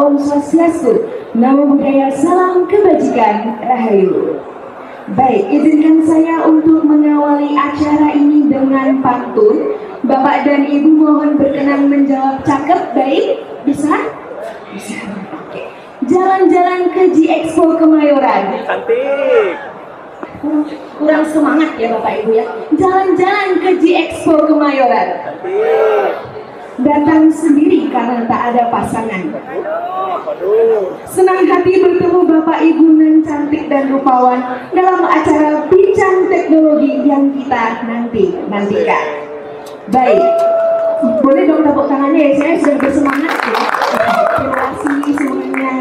Om Swastiastu, Namo Buddhaya, Salam Kebajikan, Rahayu. Baik, izinkan saya untuk mengawali acara ini dengan pantun. Bapak dan Ibu mohon berkenan menjawab. Cakep, baik? Bisa? Bisa. Oke. Jalan-jalan ke G-Expo Kemayoran. Cantik. Kurang semangat ya Bapak Ibu ya. Jalan-jalan ke G-Expo Kemayoran. Cantik. Datang sendiri karena tak ada pasangan. Senang hati bertemu Bapak Ibu nan cantik dan rupawan dalam acara bincang teknologi yang kita nantikan. Baik, boleh dong tepuk tangannya ya, saya sudah bersemangat ya. Terima kasih semuanya.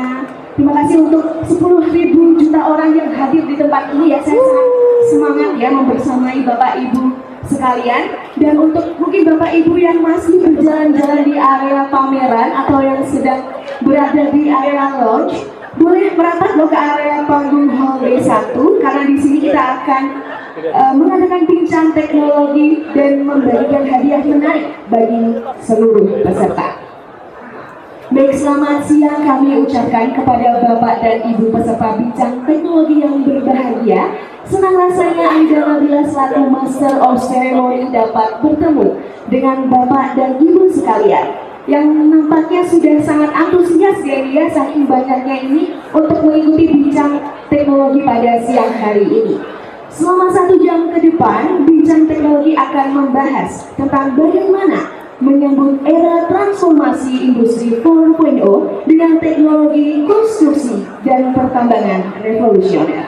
Terima kasih untuk 10.000 juta orang yang hadir di tempat ini ya. Saya sangat semangat ya membersamai Bapak Ibu sekalian. Dan untuk mungkin Bapak Ibu yang masih berjalan-jalan di area pameran atau yang sedang berada di area lounge, boleh merapat loh ke area panggung hall B1 karena di sini kita akan mengadakan bincang teknologi dan membagikan hadiah menarik bagi seluruh peserta. Baik, selamat siang kami ucapkan kepada Bapak dan Ibu peserta bincang teknologi yang berbahagia. Senang rasanya Aida Nabila selaku Master of Ceremony dapat bertemu dengan Bapak dan Ibu sekalian yang nampaknya sudah sangat antusias ya saking banyaknya ini untuk mengikuti bincang teknologi pada siang hari ini. Selama 1 jam ke depan, bincang teknologi akan membahas tentang bagaimana menyambut era transformasi industri 4.0 dengan teknologi konstruksi dan pertambangan revolusioner.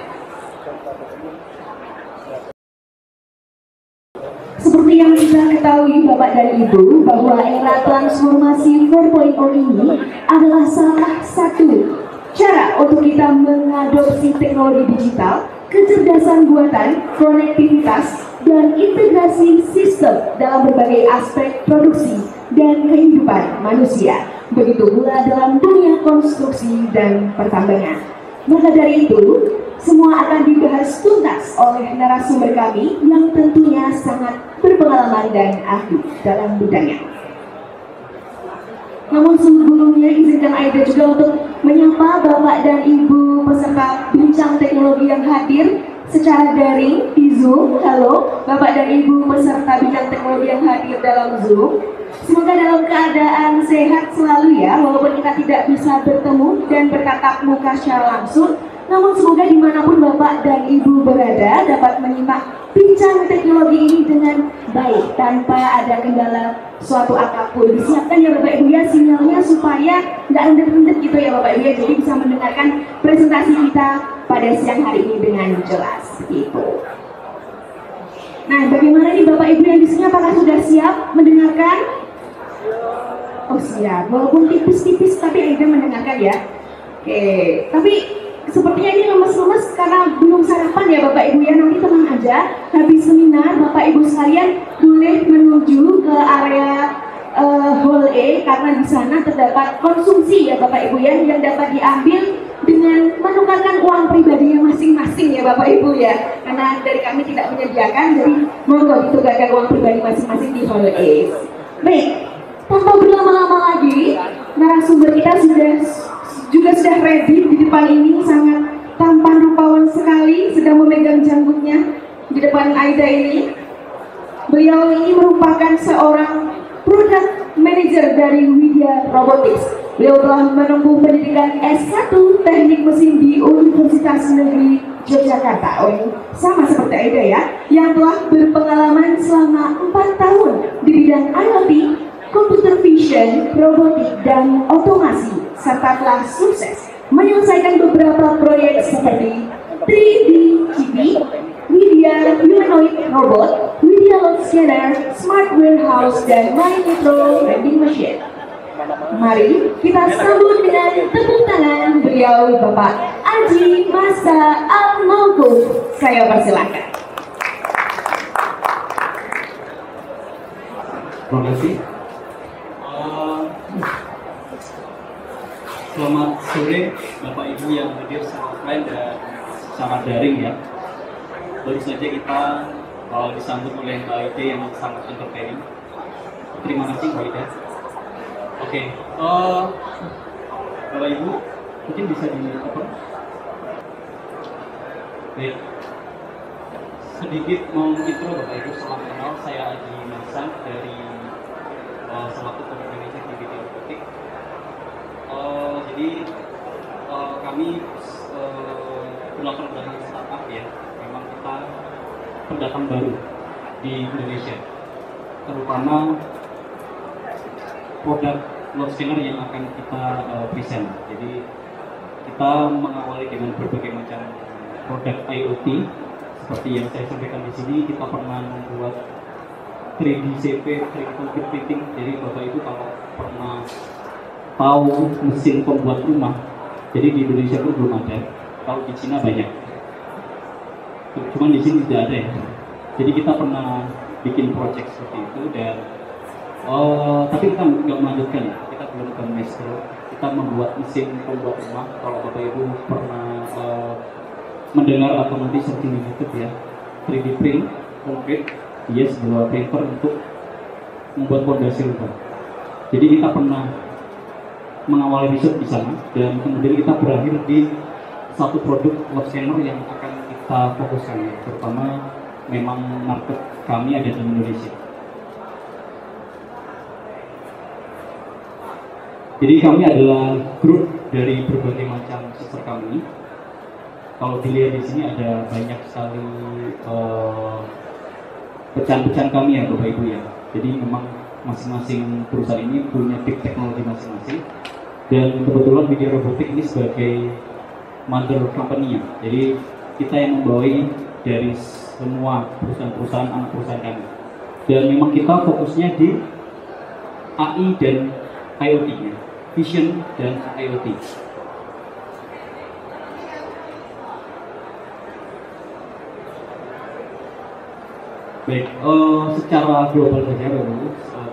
Seperti yang kita ketahui Bapak dan Ibu bahwa era transformasi 4.0 ini adalah salah satu cara untuk kita mengadopsi teknologi digital, kecerdasan buatan, konektivitas, dan integrasi sistem dalam berbagai aspek produksi dan kehidupan manusia. Begitu pula dalam dunia konstruksi dan pertambangan. Maka dari itu, semua akan dibahas tuntas oleh narasumber kami yang tentunya sangat berpengalaman dan ahli dalam bidangnya. Namun sebelumnya izinkan Aida juga untuk menyapa Bapak dan Ibu peserta bincang teknologi yang hadir secara daring di Zoom. Halo Bapak dan Ibu peserta bincang teknologi yang hadir dalam Zoom. Semoga dalam keadaan sehat selalu ya, walaupun kita tidak bisa bertemu dan bertatap muka secara langsung. Namun semoga dimanapun Bapak dan Ibu berada dapat menyimak bincang teknologi ini dengan baik tanpa ada kendala suatu apapun. Disiapkan ya Bapak Ibu ya sinyalnya supaya nggak rendet-rendet gitu ya Bapak Ibu ya, jadi bisa mendengarkan presentasi kita pada siang hari ini dengan jelas gitu. Nah, bagaimana nih Bapak Ibu yang di sini, apakah sudah siap mendengarkan? Oh siap, walaupun tipis-tipis tapi Aida mendengarkan ya. Oke, tapi sepertinya ini lemes-lemes karena belum sarapan ya Bapak Ibu ya. Nanti tenang aja, habis seminar Bapak Ibu sekalian boleh menuju ke area Hall E karena di sana terdapat konsumsi ya Bapak Ibu ya yang dapat diambil dengan menukarkan uang pribadinya masing-masing ya Bapak Ibu ya. Karena dari kami tidak menyediakan, jadi monggo ditukarkan uang pribadi masing-masing di Hall E. Baik, tanpa berlama-lama lagi, narasumber kita sudah ready di depan ini, sangat tampan rupawan sekali, sedang memegang janggutnya di depan Aida ini. Beliau ini merupakan seorang product manager dari Widya Robotics. Beliau telah menempuh pendidikan S1 Teknik Mesin di Universitas Negeri Yogyakarta. Oh, ini sama seperti Aida ya, yang telah berpengalaman selama 4 tahun di bidang IoT, computer vision, robotik, dan otomasi, serta telah sukses menyelesaikan beberapa proyek seperti 3D chip, Widya Humanoid Robot, Widya Load Scanner, Smart Warehouse, dan My Metro Vending Machine. Mari kita sambut dengan tepuk tangan beliau Bapak Aji Masa Al-Mauquf. Saya persilahkan. Terima kasih. Selamat sore Bapak Ibu yang hadir secara offline dan secara daring ya. Baru saja kita disambut oleh Mbak Ida yang sangat entertaining. Terima kasih Mbak Ida. Oke, Bapak Ibu mungkin bisa di apa? Baik. Sedikit mau intro Bapak Ibu, salam kenal, saya Aji Masan dari salah satu Indonesia di bidang robotik. Jadi kami berlatar belakang startup ya. Memang kita pendatang baru di Indonesia, terutama produk load scanner yang akan kita present. Jadi kita mengawali dengan berbagai macam produk IoT seperti yang saya sampaikan di sini. Kita pernah membuat 3D CP, 3D concrete fitting. Jadi Bapak Ibu kalau pernah tahu mesin pembuat rumah, jadi di Indonesia itu belum ada. Kalau di Cina banyak, cuman di sini tidak ada ya. Jadi kita pernah bikin project seperti itu dan tapi kita nggak melanjutkan ya. Kita belum ke master. Kita membuat mesin pembuat rumah. Kalau Bapak Ibu pernah mendengar atau nanti searching di YouTube ya, 3D print concrete, dia sebuah printer untuk membuat fondasi rumah. Jadi kita pernah mengawali riset di sana dan kemudian kita berakhir di satu produk load scanner yang akan kita fokuskan ya, terutama memang market kami ada di Indonesia. Jadi kami adalah grup dari berbagai macam sister kami. Kalau dilihat di sini ada banyak sekali pecahan-pecahan kami ya Bapak Ibu ya. Jadi memang masing-masing perusahaan ini punya big teknologi masing-masing. Dan kebetulan Widya Robotik ini sebagai mother company-nya. Jadi kita yang membawai dari semua perusahaan-perusahaan anak perusahaan kami. Dan memang kita fokusnya di AI dan IoT ya. Vision dan IoT. Baik, secara global saja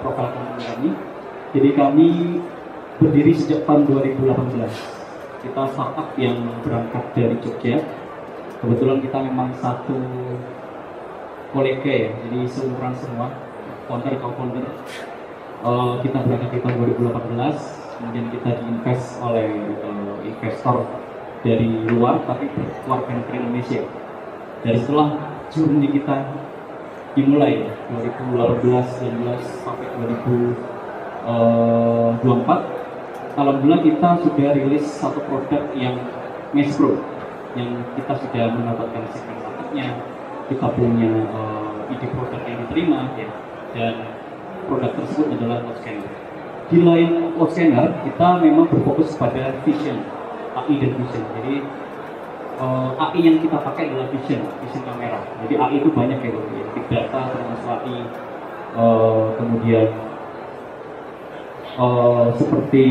Bapak profil kami. Jadi kami berdiri sejak tahun 2018. Kita startup yang berangkat dari Jogja. Kebetulan kita memang satu kolega ya, jadi seumuran semua, co-founder. Kita berangkat di tahun 2018. Kemudian kita diinvest oleh investor dari luar tapi berkeluarga negeri Indonesia. Dari setelah journey kita dimulai 2018, 19 sampai 2024, alhamdulillah kita sudah rilis satu produk yang mass pro, yang kita sudah mendapatkan segmen marketnya, kita punya ide produk yang diterima ya, dan produk tersebut adalah load scanner. Di lain load scanner, kita memang berfokus pada vision, AI dan vision. Jadi AI yang kita pakai adalah vision kamera. Jadi AI itu banyak ya, big data termasuk AI, kemudian seperti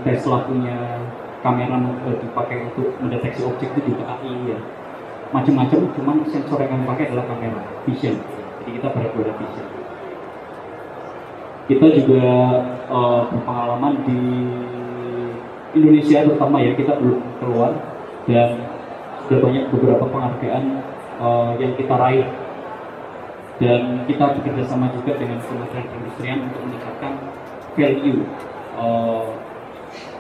Tesla punya kamera dipakai untuk mendeteksi objek itu juga AI ya. Macam-macam, cuman sensor yang kami pakai adalah kamera, vision. Jadi kita berada vision. Kita juga berpengalaman di Indonesia terutama ya, kita belum keluar dan sudah banyak beberapa penghargaan yang kita raih, dan kita bekerja sama juga dengan Kementerian Perindustrian untuk meningkatkan value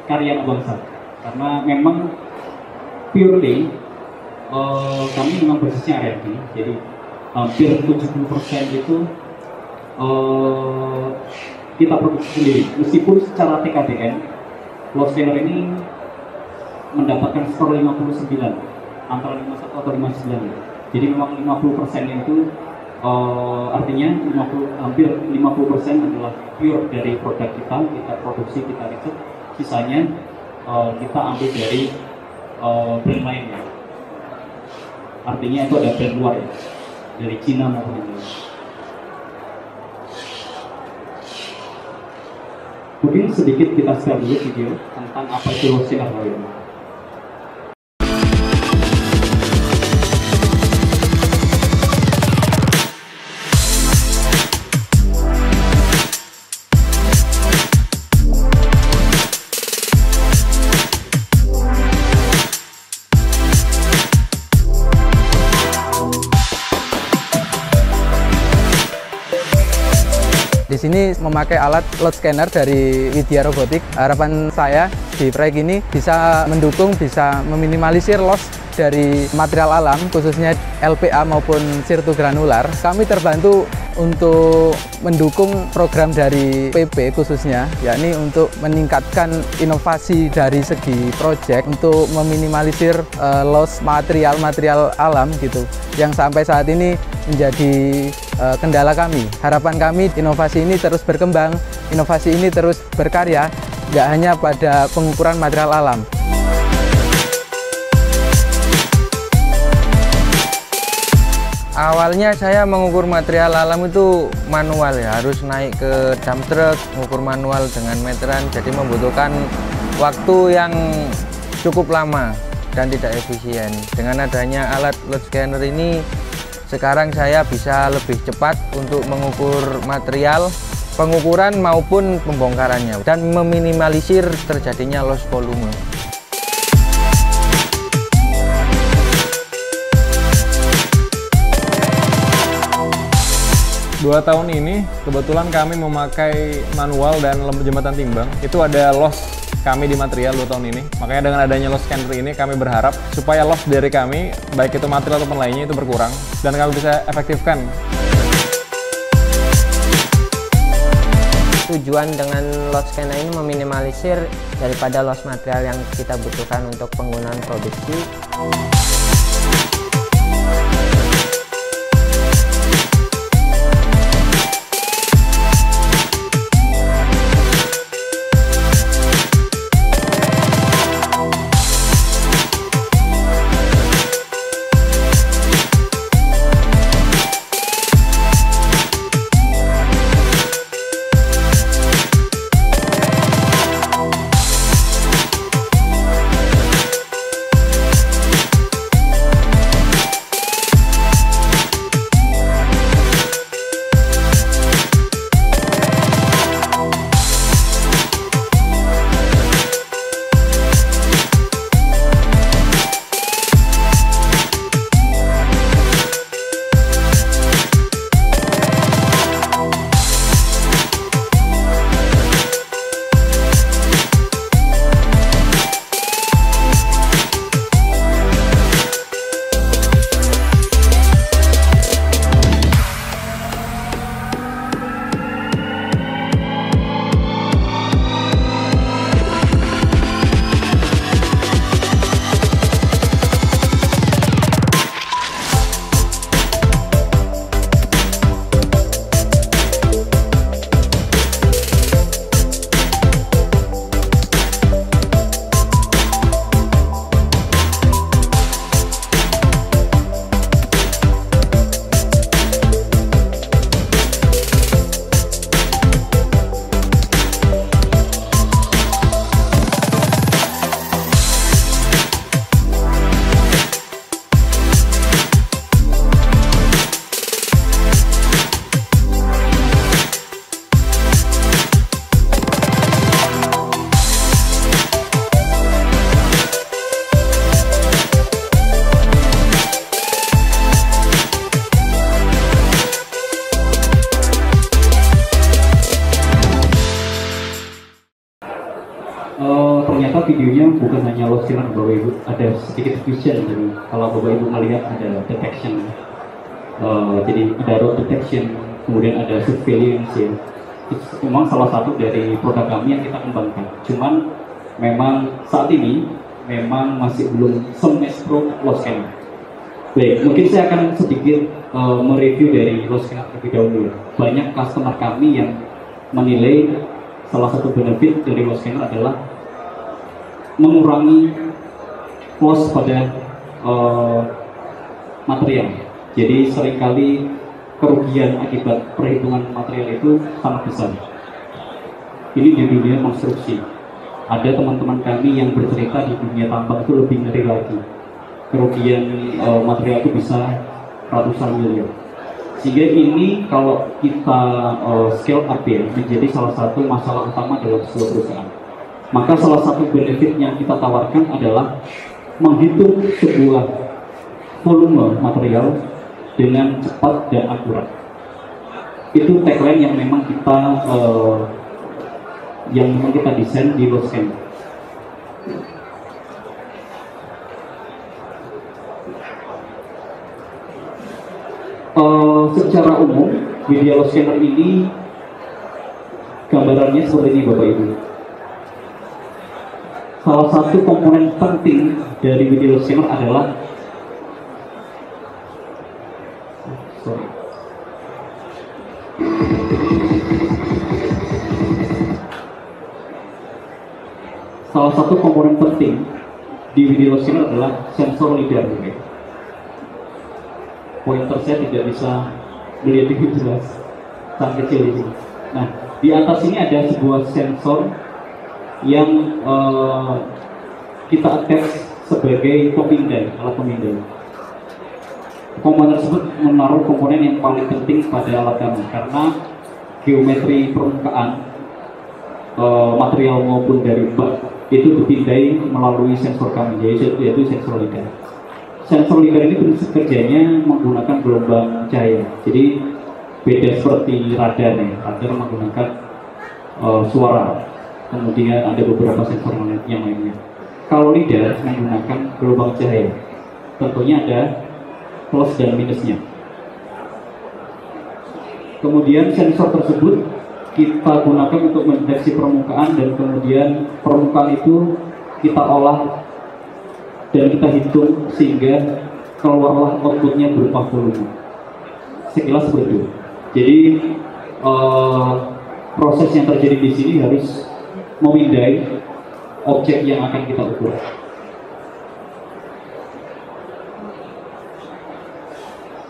karya bangsa, karena memang purely kami memang basisnya R&D, jadi hampir 70% itu kita produksi sendiri. Meskipun secara TKDN load scanner ini mendapatkan skor 59, antara 51 atau 59. Jadi memang 50% itu artinya hampir 50% adalah pure dari produk kita produksi, kita riset. Sisanya kita ambil dari brand lainnya. Artinya itu ada brand luar ya, dari Cina maupun Indonesia. Mungkin sedikit kita share dulu video tentang apa itu load scanner. Di sini memakai alat load scanner dari Widya Robotik. Harapan saya di proyek ini bisa mendukung, bisa meminimalisir loss dari material alam, khususnya LPA maupun sirtu granular. Kami terbantu untuk mendukung program dari PP khususnya, yakni untuk meningkatkan inovasi dari segi proyek untuk meminimalisir loss material alam gitu, yang sampai saat ini menjadi kendala kami. Harapan kami inovasi ini terus berkembang, inovasi ini terus berkarya, nggak hanya pada pengukuran material alam. Awalnya saya mengukur material alam itu manual ya, harus naik ke dump truck, mengukur manual dengan meteran, jadi membutuhkan waktu yang cukup lama dan tidak efisien. Dengan adanya alat load scanner ini, sekarang saya bisa lebih cepat untuk mengukur material, pengukuran maupun pembongkarannya, dan meminimalisir terjadinya loss volume. 2 tahun ini kebetulan kami memakai manual dan jembatan timbang. Itu ada loss kami di material 2 tahun ini. Makanya dengan adanya loss scanner ini kami berharap supaya loss dari kami, baik itu material ataupun lainnya, itu berkurang dan kami bisa efektifkan. Tujuan dengan loss scanner ini meminimalisir daripada loss material yang kita butuhkan untuk penggunaan produksi. Ternyata videonya bukan hanya loss scanner Bapak Ibu, ada sedikit vision. Jadi kalau Bapak Ibu melihat ada detection, jadi ada road detection, kemudian ada surveillance ya. Itu memang salah satu dari produk kami yang kita kembangkan. Cuman memang saat ini memang masih belum se-mass pro loss scanner. Baik, mungkin saya akan sedikit mereview dari loss scanner terlebih dahulu. Banyak customer kami yang menilai salah satu benefit dari loss scanner adalah mengurangi loss pada material. Jadi seringkali kerugian akibat perhitungan material itu sangat besar. Ini di dunia konstruksi. Ada teman-teman kami yang bercerita di dunia tambang itu lebih ngeri lagi. Kerugian material itu bisa ratusan miliar. Sehingga ini kalau kita scale up ya, menjadi salah satu masalah utama dalam sebuah perusahaan. Maka salah satu benefit yang kita tawarkan adalah menghitung sebuah volume material dengan cepat dan akurat. Itu tagline yang memang kita desain di load scanner. Secara umum video load scanner ini gambarannya seperti ini Bapak Ibu. Salah satu komponen penting dari video load scanner adalah salah satu komponen penting di video load scanner adalah sensor lidar. Pointer saya tidak bisa melihat dengan jelas, sangat kecil di sini. Nah, di atas ini ada sebuah sensor yang kita attach sebagai pemindai, alat pemindai. Komponen tersebut menaruh komponen yang paling penting pada alat kami karena geometri permukaan material maupun dari bak itu dipindai melalui sensor kami, yaitu sensor lidar. Sensor lidar ini prinsip kerjanya menggunakan gelombang cahaya. Jadi beda seperti radar ya. Radar menggunakan suara. Kemudian ada beberapa sensor yang lainnya. Kalau lidar menggunakan gelombang cahaya, tentunya ada plus dan minusnya. Kemudian sensor tersebut kita gunakan untuk mendeteksi permukaan dan kemudian permukaan itu kita olah dan kita hitung sehingga keluarlah outputnya berupa volume. Sekilas seperti itu. Jadi proses yang terjadi di sini harus memindai objek yang akan kita ukur.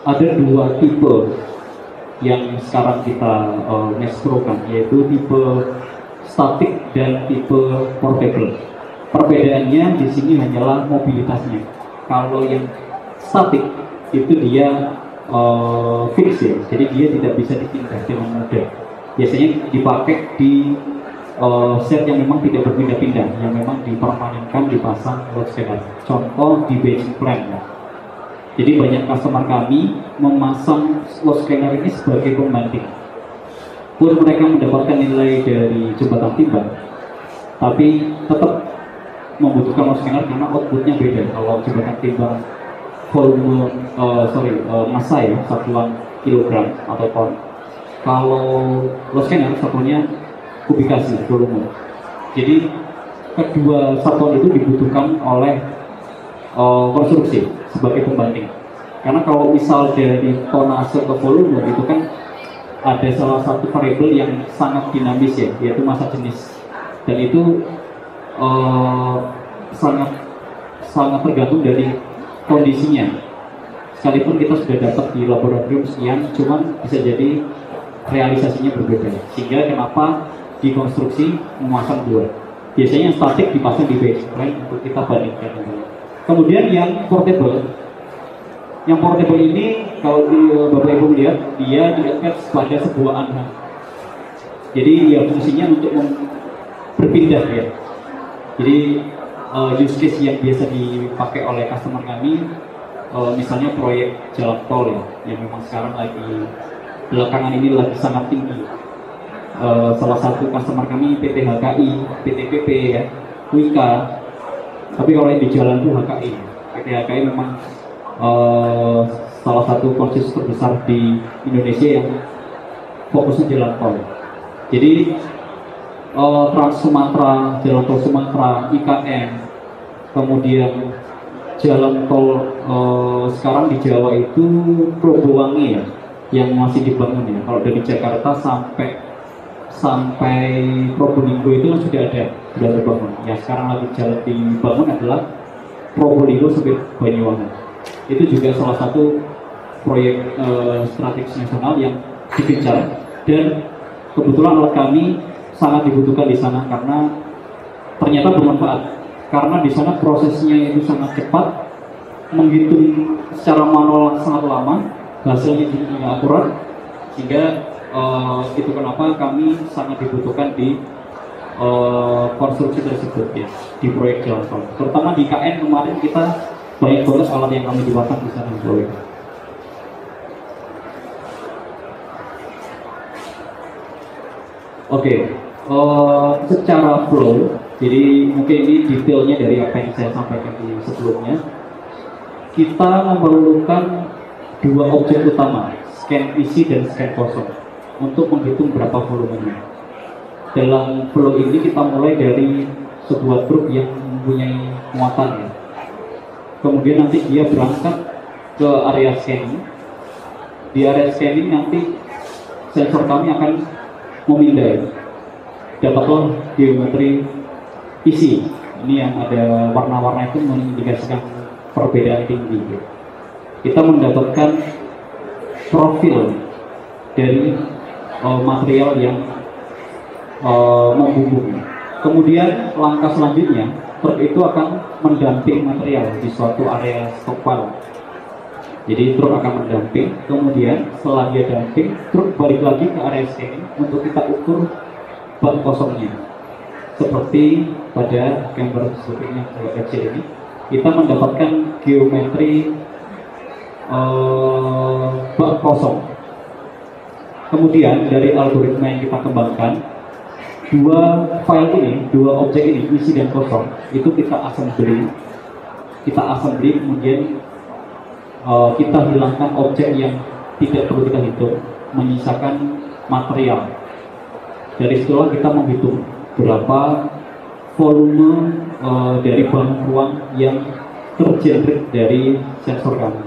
Ada dua tipe yang sekarang kita mesprokan, yaitu tipe statik dan tipe portable. Perbedaannya di sini hanyalah mobilitasnya. Kalau yang statik itu dia fix ya, jadi dia tidak bisa dipindah dengan mudah. Biasanya dipakai di set yang memang tidak berpindah-pindah, yang memang dipermanenkan dipasang load scanner. Contoh di basic plan ya. Jadi banyak customer kami memasang load scanner ini sebagai pembanding. Pun mereka mendapatkan nilai dari jembatan timbang, tapi tetap membutuhkan load scanner karena outputnya beda. Kalau jembatan timbang volume, massa ya, satuan kilogram atau ton. Kalau load scanner satuannya kubikasi, volume. Jadi kedua satuan itu dibutuhkan oleh konstruksi sebagai pembanding. Karena kalau misal dari tonase ke volume itu kan ada salah satu variabel yang sangat dinamis ya, yaitu massa jenis. Dan itu sangat tergantung dari kondisinya. Sekalipun kita sudah dapat di laboratorium sekian, cuman bisa jadi realisasinya berbeda. Sehingga kenapa di konstruksi memasang dua. Biasanya yang statik dipasang di base plan untuk kita bandingkan. Kemudian yang portable ini kalau Bapak Ibu lihat dia di-attach pada sebuah antenna. Jadi ya fungsinya untuk berpindah ya. Jadi use case yang biasa dipakai oleh customer kami, misalnya proyek jalan tol ya, yang memang sekarang lagi belakangan ini lagi sangat tinggi. Salah satu customer kami PT HKI, PT PP ya, Wika. Tapi kalau yang di jalan itu HKI. PT HKI memang salah satu konsorsium terbesar di Indonesia yang fokusnya jalan tol. Jadi Trans Sumatera, Jalan Tol Sumatera, IKN, kemudian jalan tol sekarang di Jawa itu Probowangi ya, yang masih dibangun ya. Kalau dari Jakarta sampai Probolinggo itu kan sudah terbangun. Yang sekarang lagi jalan dibangun adalah Probolinggo sampai Banyuwangi. Itu juga salah satu proyek strategis nasional yang dikejar dan kebetulan alat kami sangat dibutuhkan di sana karena ternyata bermanfaat. Karena di sana prosesnya itu sangat cepat, menghitung secara manual sangat lama, hasilnya juga akurat, sehingga itu kenapa kami sangat dibutuhkan di konstruksi tersebut ya, di proyek jalan tol. Terutama di KN kemarin kita banyak banget alat yang kami dipasang di sana proyek. Oke, secara flow, jadi mungkin ini detailnya dari apa yang saya sampaikan di sebelumnya. Kita memerlukan dua objek utama, scan isi dan scan kosong, untuk menghitung berapa volumenya. Dalam flow ini kita mulai dari sebuah truk yang mempunyai muatan ya. Kemudian nanti dia berangkat ke area scanning. Di area scanning nanti sensor kami akan memindai. Dapatlah geometri isi. Ini yang ada warna-warna itu mengindikasikan perbedaan tinggi. Kita mendapatkan profil dari material yang membumbung. Kemudian langkah selanjutnya, truk itu akan mendamping material di suatu area stockpile. Jadi truk akan mendamping, kemudian setelah dia damping, truk balik lagi ke area scanning untuk kita ukur bak kosongnya. Seperti pada gambar sebelumnya kecil ini, kita mendapatkan geometri bak kosong. Kemudian dari algoritma yang kita kembangkan, dua file ini, dua objek ini, isi dan kosong, itu kita assembly, kemudian kita hilangkan objek yang tidak perlu kita hitung, menyisakan material. Dari situlah kita menghitung berapa volume dari bahan ruang yang tergenerate dari sensor kami.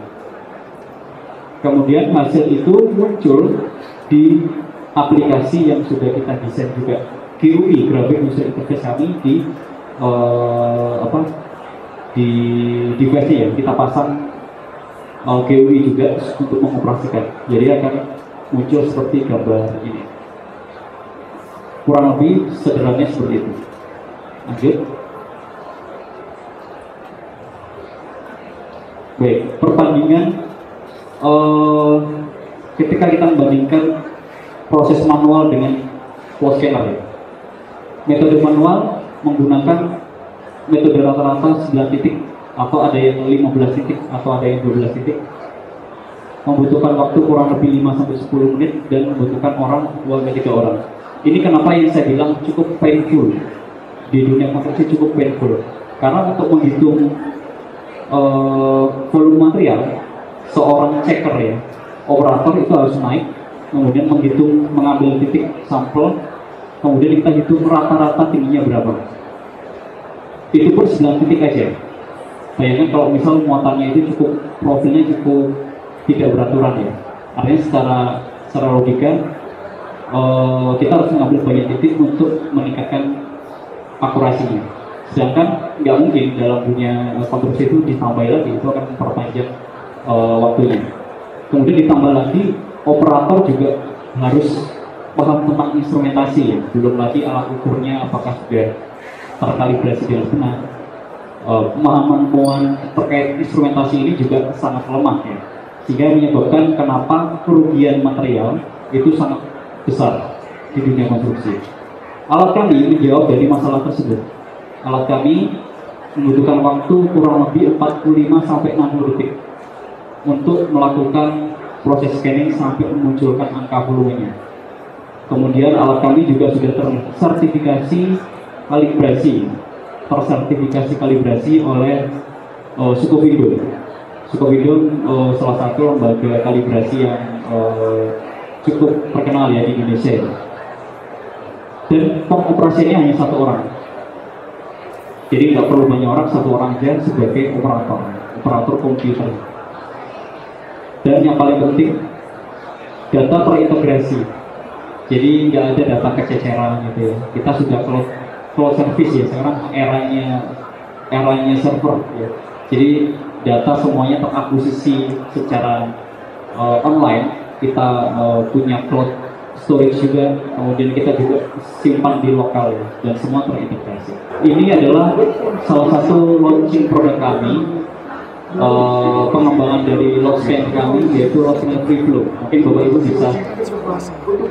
Kemudian hasil itu muncul di aplikasi yang sudah kita desain juga, GUI, Graphic User Interface kami di device ya, kita pasang GUI juga untuk mengoperasikan. Jadi akan muncul seperti gambar ini. Kurang lebih sederhananya seperti itu. Lanjut. Baik, perbandingan ketika kita membandingkan proses manual dengan flow scanner ya. Metode manual menggunakan metode rata-rata 9 titik, atau ada yang 15 titik, atau ada yang 12 titik. Membutuhkan waktu kurang lebih 5-10 menit dan membutuhkan orang 2-3 orang. Ini kenapa yang saya bilang cukup painful. Di dunia konstruksi cukup painful. Karena untuk menghitung volume material, seorang checker ya, operator itu harus naik, kemudian menghitung, mengambil titik sampel, kemudian kita hitung rata-rata tingginya berapa. Itu pun 9 titik aja. Bayangkan kalau misal muatannya itu cukup, profilnya cukup tidak beraturan ya. Artinya secara logika kita harus mengambil banyak titik untuk meningkatkan akurasinya. Sedangkan nggak mungkin dalam dunia konstruksi itu ditambah lagi, itu akan memperpanjang waktunya. Kemudian ditambah lagi, operator juga harus paham tentang instrumentasi ya. Belum lagi alat ukurnya apakah sudah terkalibrasi dengan benar. Pemahaman terkait instrumentasi ini juga sangat lemah ya, sehingga menyebabkan kenapa kerugian material itu sangat besar di dunia konstruksi. Alat kami menjawab dari masalah tersebut. Alat kami membutuhkan waktu kurang lebih 45-60 detik untuk melakukan proses scanning sampai memunculkan angka volumenya. Kemudian alat kami juga sudah tersertifikasi kalibrasi oleh Sukovindo. Sukovindo salah satu lembaga kalibrasi yang cukup terkenal ya di Indonesia. Dan pengoperasiannya hanya 1 orang. Jadi nggak perlu banyak orang, 1 orang saja sebagai operator komputer. Dan yang paling penting, data terintegrasi. Jadi nggak ada data kececeran gitu ya. Kita sudah cloud service ya, sekarang eranya server ya. Jadi data semuanya terakuisisi secara online. Kita punya cloud storage juga, kemudian kita juga simpan di lokal ya, dan semua terintegrasi. Ini adalah salah satu launching produk kami, pengembangan dari LogScan kami, yaitu LogScan Free Flow. Mungkin Bapak Ibu bisa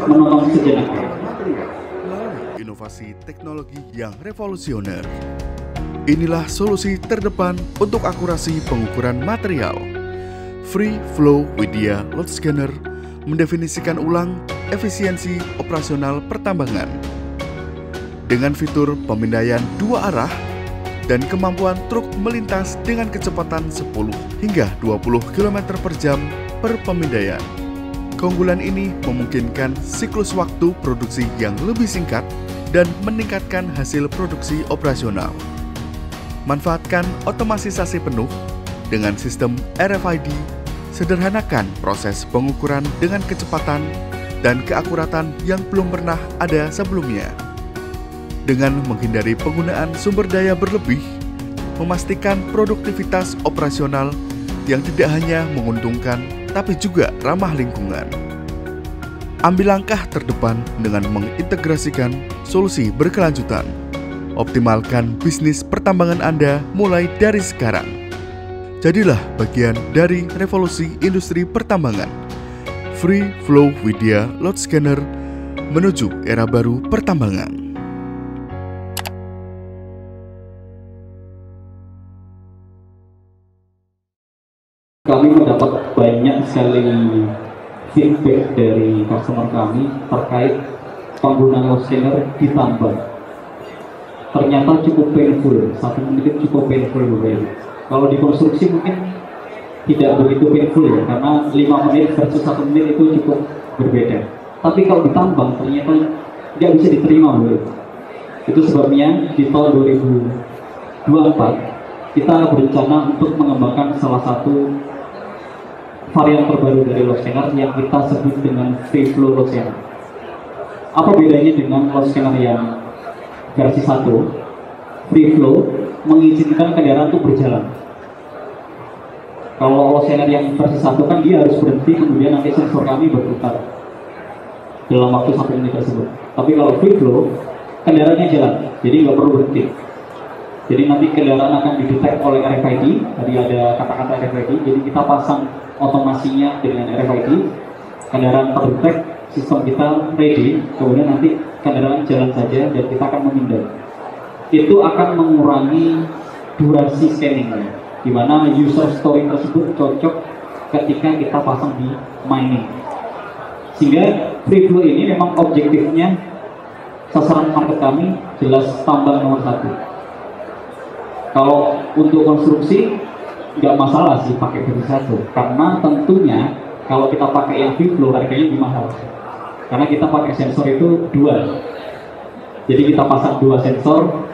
menonton sejenak. Inovasi teknologi yang revolusioner. Inilah solusi terdepan untuk akurasi pengukuran material. Free Flow Widya Load Scanner mendefinisikan ulang efisiensi operasional pertambangan. Dengan fitur pemindaian 2 arah dan kemampuan truk melintas dengan kecepatan 10 hingga 20 km per jam per pemindaian. Keunggulan ini memungkinkan siklus waktu produksi yang lebih singkat dan meningkatkan hasil produksi operasional. Manfaatkan otomatisasi penuh dengan sistem RFID, sederhanakan proses pengukuran dengan kecepatan dan keakuratan yang belum pernah ada sebelumnya. Dengan menghindari penggunaan sumber daya berlebih, memastikan produktivitas operasional yang tidak hanya menguntungkan tapi juga ramah lingkungan. Ambil langkah terdepan dengan mengintegrasikan solusi berkelanjutan. Optimalkan bisnis pertambangan Anda mulai dari sekarang. Jadilah bagian dari revolusi industri pertambangan. Free Flow Widya Load Scanner menuju era baru pertambangan. Kami mendapat banyak sekali feedback dari customer kami terkait penggunaan load scanner di tambang. Ternyata cukup painful, 1 menit cukup painful. Kalau di konstruksi mungkin tidak begitu painful ya, karena 5 menit versus 1 menit itu cukup berbeda. Tapi kalau di tambang ternyata nggak bisa diterima loh. Itu sebabnya di tahun 2024 kita berencana untuk mengembangkan salah satu varian terbaru dari load scanner yang kita sebut dengan free flow load scanner. Apa bedanya dengan load scanner yang versi 1? Free flow mengizinkan kendaraan untuk berjalan. Kalau load scanner yang versi 1 kan dia harus berhenti, kemudian nanti sensor kami berputar dalam waktu 1 menit tersebut. Tapi kalau free flow, kendaraannya jalan, jadi nggak perlu berhenti. Jadi nanti kendaraan akan didetek oleh RFID, tadi ada kata-kata RFID, jadi kita pasang otomasinya dengan RFID, kendaraan terdetek, sistem kita ready, kemudian nanti kendaraan jalan saja dan kita akan memindai. Itu akan mengurangi durasi scanningnya, di mana user story tersebut cocok ketika kita pasang di mining. Sehingga free flow ini memang objektifnya sasaran market kami jelas tambang nomor 1. Kalau untuk konstruksi nggak masalah sih pakai versi 1, karena tentunya kalau kita pakai yang free flow harganya lebih mahal. Karena kita pakai sensor itu 2, jadi kita pasang 2 sensor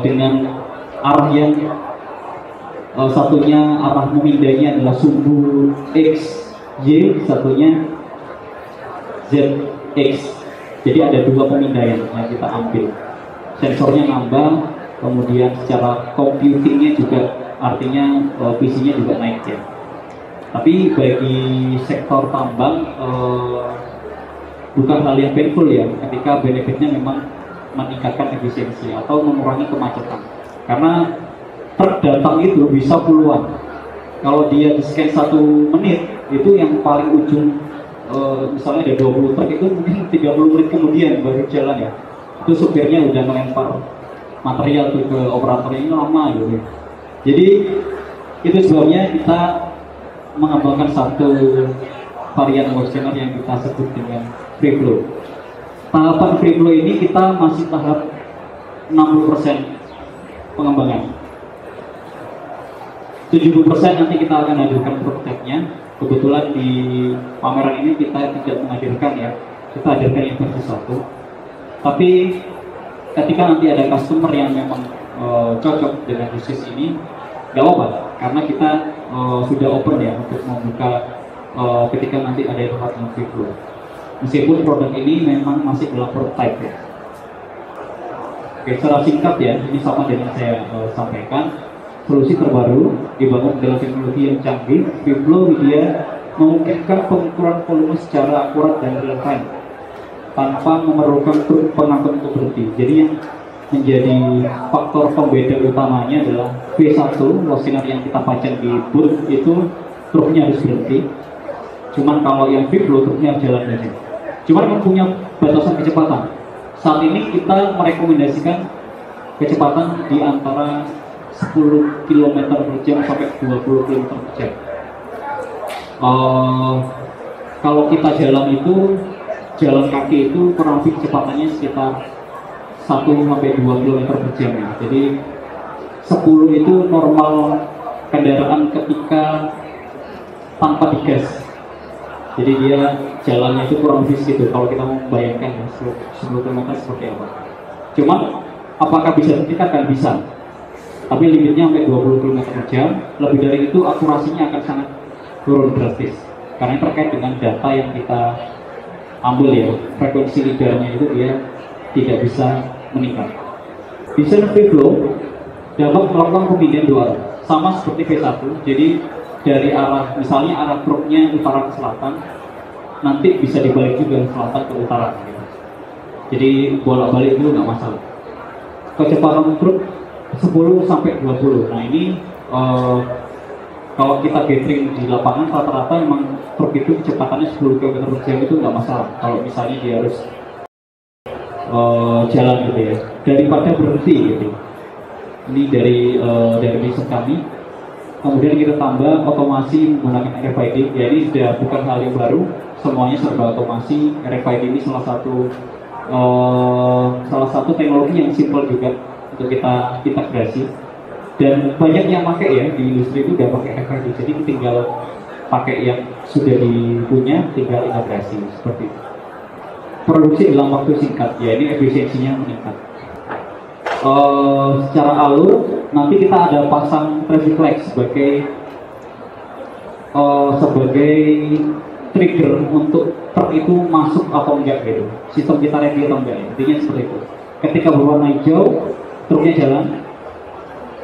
dengan arah yang satunya arah memindainya adalah sumbu X, Y, satunya Z, X. Jadi ada 2 pemindaian yang kita ambil. Sensornya nambah, kemudian secara computingnya juga, artinya PC-nya juga naik ya. Tapi bagi sektor tambang bukan hal yang painful ya, ketika benefitnya memang meningkatkan efisiensi atau mengurangi kemacetan. Karena truk datang itu bisa puluhan. Kalau dia di scan 1 menit, itu yang paling ujung misalnya ada 20 truk, itu mungkin 30 menit kemudian baru jalan ya. Itu supirnya udah melempar material tuh ke operator, ini lama gitu. Jadi itu sebabnya kita mengembangkan satu varian load scanner yang kita sebut dengan free flow. Tahapan free flow ini kita masih tahap 60% pengembangan. 70% nanti kita akan hadirkan prototipe-nya. Kebetulan di pameran ini kita tidak menghadirkan ya, kita hadirkan yang versi 1. Tapi ketika nanti ada customer yang memang cocok dengan bisnis ini, nggak apa-apa, karena kita sudah open ya untuk membuka ketika nanti ada yang dengan free flow. Meskipun produk ini memang masih dalam prototype ya. Oke, secara singkat ya, ini sama dengan saya sampaikan, solusi terbaru dibangun dalam teknologi yang canggih. Free flow dia memungkinkan pengukuran volume secara akurat dan real time tanpa memerlukan truk pengangkut untuk berhenti. Jadi yang menjadi faktor pembeda utamanya adalah V1 load scanner yang kita pasang di booth itu truknya harus berhenti. Cuman kalau yang free flow truknya harus jalan saja. Cuman mempunyai batasan kecepatan. Saat ini kita merekomendasikan kecepatan di antara 10 km per jam sampai 20 km per jam. Kalau kita jalan itu jalan kaki itu kurang lebih kecepatannya sekitar 1-2 km per jam ya. Jadi 10 itu normal kendaraan ketika tanpa digas. Jadi dia jalannya itu kurang lebih segitu kalau kita mau membayangkan ya 10 km seperti apa. Cuma apakah bisa ditingkatkan? Bisa. Tapi limitnya sampai 20 km per jam. Lebih dari itu akurasinya akan sangat turun drastis. Karena terkait dengan data yang kita ambil ya, frekuensi lidarnya itu dia tidak bisa meningkat. Desain free flow dapat melakukan pemindahan dua arah, sama seperti V1. Jadi dari arah, misalnya arah truknya utara ke selatan, nanti bisa dibalik juga selatan ke utara. Gitu. Jadi bolak-balik itu nggak masalah. Kecepatan truk 10-20. Nah ini kalau kita gathering di lapangan rata-rata memang truk itu kecepatannya 10 km per jam itu nggak masalah. Kalau misalnya dia harus jalan gitu ya, daripada berhenti gitu. Ini dari riset kami. Kemudian kita tambah otomasi menggunakan RFID. Ya ini sudah bukan hal yang baru, semuanya serba otomasi. RFID ini salah satu teknologi yang simpel juga untuk kita integrasi. Dan banyak yang pakai ya di industri itu udah pakai RFID. Jadi tinggal pakai yang sudah dipunya, tinggal integrasi seperti itu. Produksi dalam waktu singkat, ya ini efisiensinya meningkat. Secara alur nanti kita ada pasang traffic light sebagai trigger untuk truk itu masuk atau enggak gitu. Sistem kita ready atau enggak, intinya seperti itu. Ketika berwarna hijau, truknya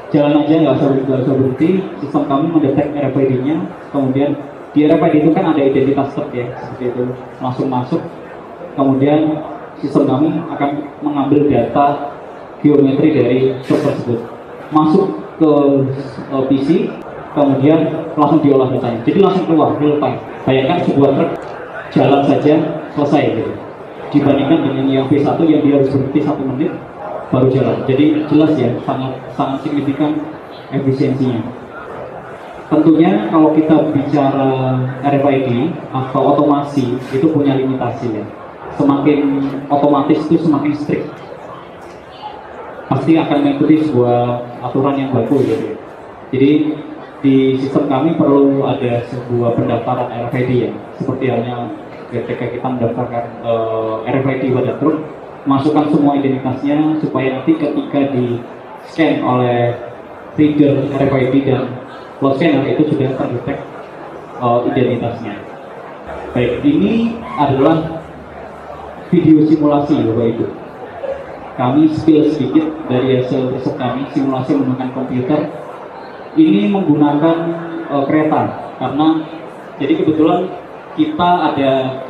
jalan aja, nggak usah berhenti. Sistem kami mendetek RFID-nya, kemudian di RFID itu kan ada identitas truk ya, seperti itu, langsung masuk. Kemudian sistem kami akan mengambil data geometri dari truk tersebut, masuk ke PC, kemudian langsung diolah datanya. Jadi langsung keluar real time. Bayangkan sebuah truk jalan saja selesai gitu. Dibandingkan dengan yang V1 yang dia harus berhenti 1 menit baru jalan. Jadi jelas ya, sangat signifikan efisiensinya. Tentunya kalau kita bicara RFID atau otomasi itu punya limitasi ya. Semakin otomatis itu semakin strict. Pasti akan mengikuti sebuah aturan yang baku gitu. Jadi di sistem kami perlu ada sebuah pendaftaran RFID ya. Seperti halnya ketika kita mendaftarkan RFID pada truk, masukkan semua identitasnya supaya nanti ketika di scan oleh reader RFID dan load scanner itu sudah terdetek identitasnya. Baik, ini adalah video simulasi Bapak Ibu. Kami spill sedikit dari hasil riset kami, simulasi menggunakan komputer. Ini menggunakan kereta, karena jadi kebetulan kita ada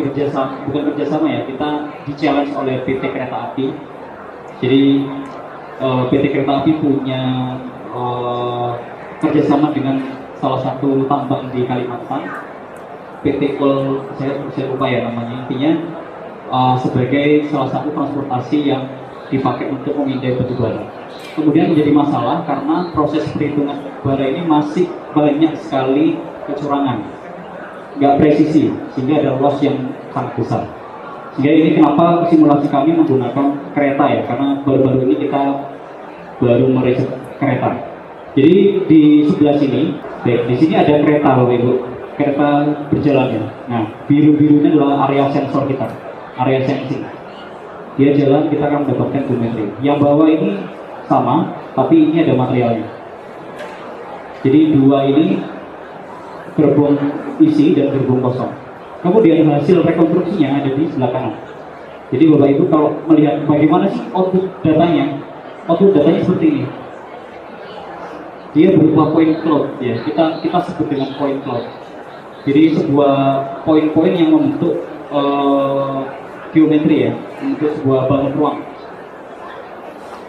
bukan kerjasama ya, kita di-challenge oleh PT Kereta Api. Jadi PT Kereta Api punya kerjasama dengan salah satu tambang di Kalimantan, PT Kol, saya lupa ya namanya, intinya sebagai salah satu transportasi yang dipakai untuk memindai batu bara. Kemudian menjadi masalah karena proses perhitungan bara ini masih banyak sekali kecurangan, nggak presisi, sehingga ada loss yang sangat besar. Sehingga ini kenapa simulasi kami menggunakan kereta ya, karena baru-baru ini kita baru meriset kereta. Jadi di sebelah sini, di sini ada kereta Bapak Ibu, kereta berjalan ya. Nah, biru-birunya adalah area sensor kita, area sensing. Dia jalan, kita akan mendapatkan geometri. Yang bawah ini sama, tapi ini ada materialnya. Jadi dua ini gerbong isi dan gerbong kosong. Kemudian hasil rekonstruksinya ada di sebelah kanan. Jadi Bapak Ibu kalau melihat bagaimana sih output datanya seperti ini. Dia berupa point cloud ya. Kita sebut dengan point cloud. Jadi sebuah poin-poin yang membentuk geometri ya, untuk sebuah balon ruang.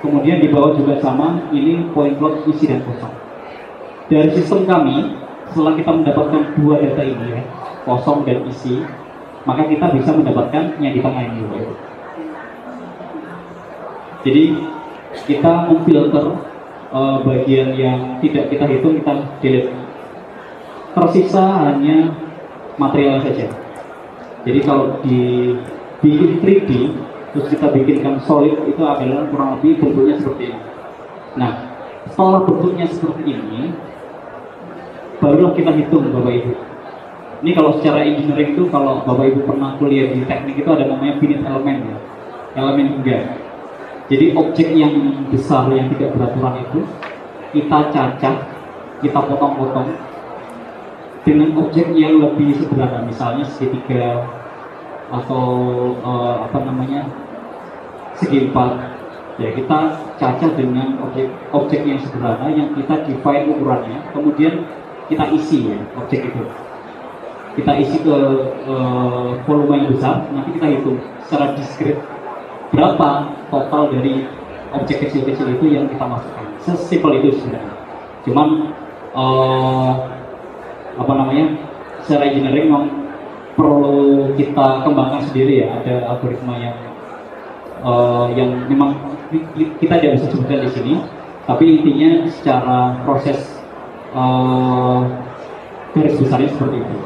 Kemudian di bawah juga sama, ini point cloud isi dan kosong. Dari sistem kami, setelah kita mendapatkan dua data ini ya, kosong dan isi, maka kita bisa mendapatkan yang di tengah ini. Jadi kita memfilter bagian yang tidak kita hitung, kita delete. Tersisa hanya material saja. Jadi kalau di bikin 3D terus kita bikinkan solid itu adalah kurang lebih bentuknya seperti ini. Nah, setelah bentuknya seperti ini barulah kita hitung Bapak Ibu. Ini kalau secara engineering itu, kalau Bapak Ibu pernah kuliah di teknik itu ada namanya finite element ya, elemen hingga. Jadi objek yang besar yang tidak beraturan itu kita cacah, kita potong-potong dengan objek yang lebih sederhana, misalnya segitiga atau segi empat. Ya, kita cacah dengan objek yang sederhana yang kita define ukurannya, kemudian kita isi ya objek itu. Kita isi ke volume yang besar, nanti kita hitung secara diskret berapa total dari objek kecil-kecil itu yang kita masukkan. Sesimpel itu sebenarnya. Cuman secara engineering perlu kita kembangkan sendiri ya. Ada algoritma yang memang kita tidak bisa sebutkan di sini, tapi intinya secara proses garis besarnya seperti itu.